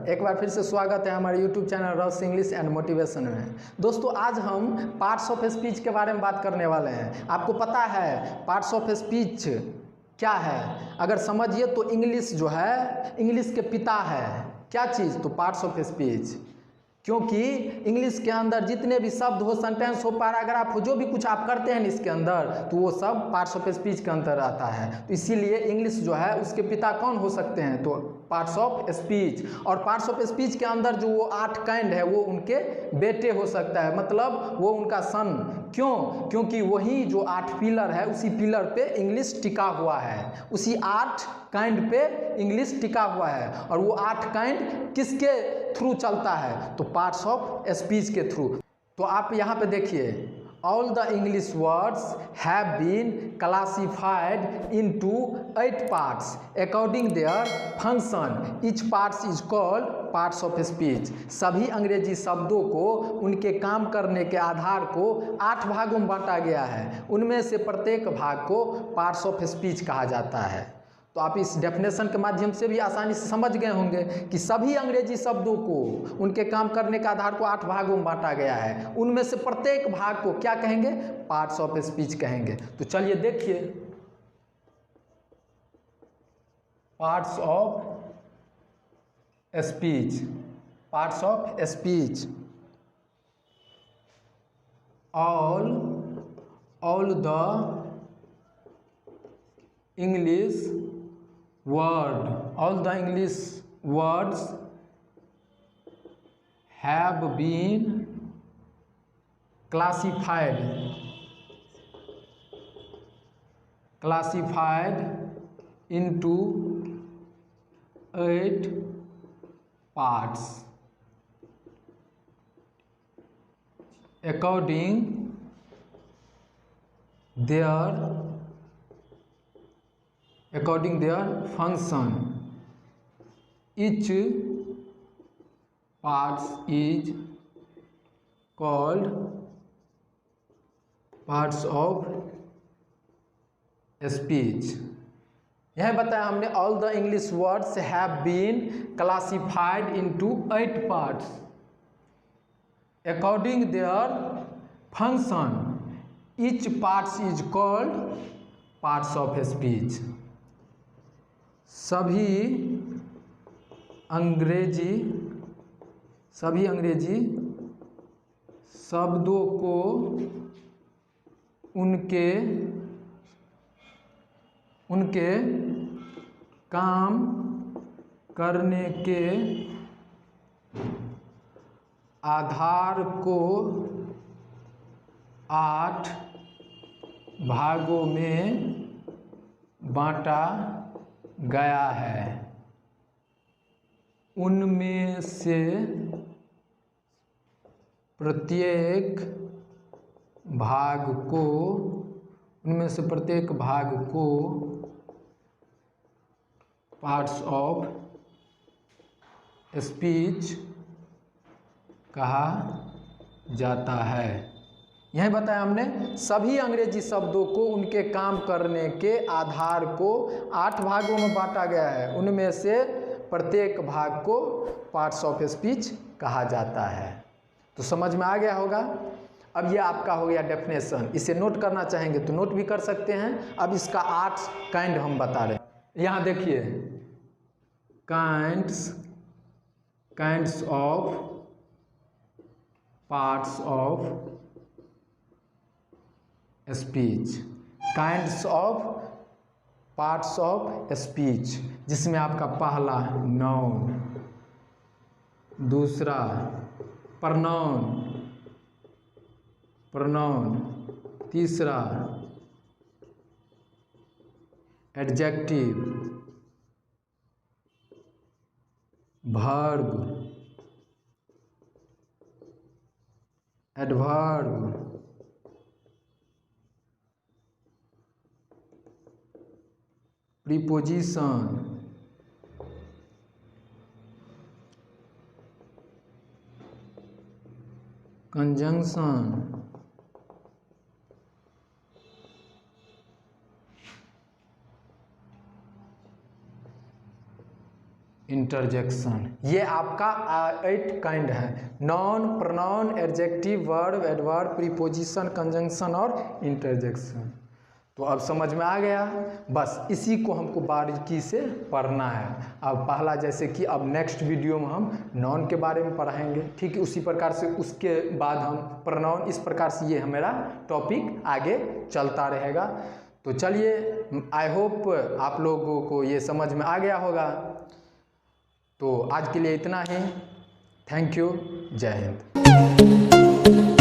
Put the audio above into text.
एक बार फिर से स्वागत है हमारे YouTube channel Raut English and motivation में। दोस्तों आज हम पार्ट्स ऑफ स्पीच के बारे में बात करने वाले हैं। आपको पता है पार्ट्स ऑफ स्पीच क्या है? अगर समझिए तो इंग्लिश जो है, इंग्लिश के पिता है। क्या चीज़? तो पार्ट्स ऑफ स्पीच। क्योंकि इंग्लिश के अंदर जितने भी शब्द हो, सेंटेंस हो, पैराग्राफ हो, जो भी कुछ आप करते हैं इसके अंदर, तो वो सब पार्ट्स ऑफ स्पीच के अंदर आता है। तो इसीलिए इंग्लिश जो है उसके पिता कौन हो सकते हैं? तो पार्ट्स ऑफ स्पीच। और पार्ट्स ऑफ स्पीच के अंदर जो वो 8 काइंड है वो उनके बेटे हो सकता है, मतलब वो उनका सन। क्यों? क्योंकि वही जो 8 पिलर है उसी पिलर पे इंग्लिश टिका हुआ है, उसी 8 काइंड पे इंग्लिश टिका हुआ है। और वो 8 काइंड किसके थ्रू चलता है? तो पार्ट्स ऑफ स्पीच के थ्रू। तो आप यहाँ पे देखिए, all the English words have been classified into 8 parts according their function. Each parts is called parts of speech. सभी अंग्रेजी शब्दों को उनके काम करने के आधार को 8 भागों में बांटा गया है। उनमें से प्रत्येक भाग को पार्ट्स ऑफ स्पीच कहा जाता है। तो आप इस डेफिनेशन के माध्यम से भी आसानी से समझ गए होंगे कि सभी अंग्रेजी शब्दों को उनके काम करने के आधार को 8 भागों में बांटा गया है। उनमें से प्रत्येक भाग को क्या कहेंगे? पार्ट्स ऑफ स्पीच कहेंगे। तो चलिए देखिए, parts of speech. Parts of speech, all the English word, all the English words have been classified into 8 parts according their function. Each part is called parts of speech. यह बताया हमने, all the English words have been classified into 8 parts according their function. Each parts is called parts of speech. सभी अंग्रेजी शब्दों को उनके काम करने के आधार को 8 भागों में बांटा गया है। उनमें से प्रत्येक भाग को पार्ट्स ऑफ स्पीच कहा जाता है। यह बताया हमने, सभी अंग्रेजी शब्दों को उनके काम करने के आधार को 8 भागों में बांटा गया है। उनमें से प्रत्येक भाग को पार्ट्स ऑफ स्पीच कहा जाता है। तो समझ में आ गया होगा। अब ये आपका हो गया डेफिनेशन। इसे नोट करना चाहेंगे तो नोट भी कर सकते हैं। अब इसका 8 काइंड हम बता रहे हैं। यहाँ देखिए, kinds of parts of speech. Kinds of parts of speech, जिसमें आपका पहला नाउन, दूसरा प्रोनाउन, तीसरा adjective, verb, adverb, preposition, conjunction, interjection, ये आपका 8 काइंड है। Noun, pronoun, adjective, verb, adverb, preposition, conjunction और इंटरजेक्शन। तो अब समझ में आ गया। बस इसी को हमको बारीकी से पढ़ना है। अब पहला जैसे कि अब नेक्स्ट वीडियो में हम नाउन के बारे में पढ़ाएंगे, ठीक है। उसी प्रकार से उसके बाद हम प्रोनाउन, इस प्रकार से ये मेरा टॉपिक आगे चलता रहेगा। तो चलिए, आई होप आप लोगों को ये समझ में आ गया होगा। तो आज के लिए इतना ही। Thank you. जय हिंद।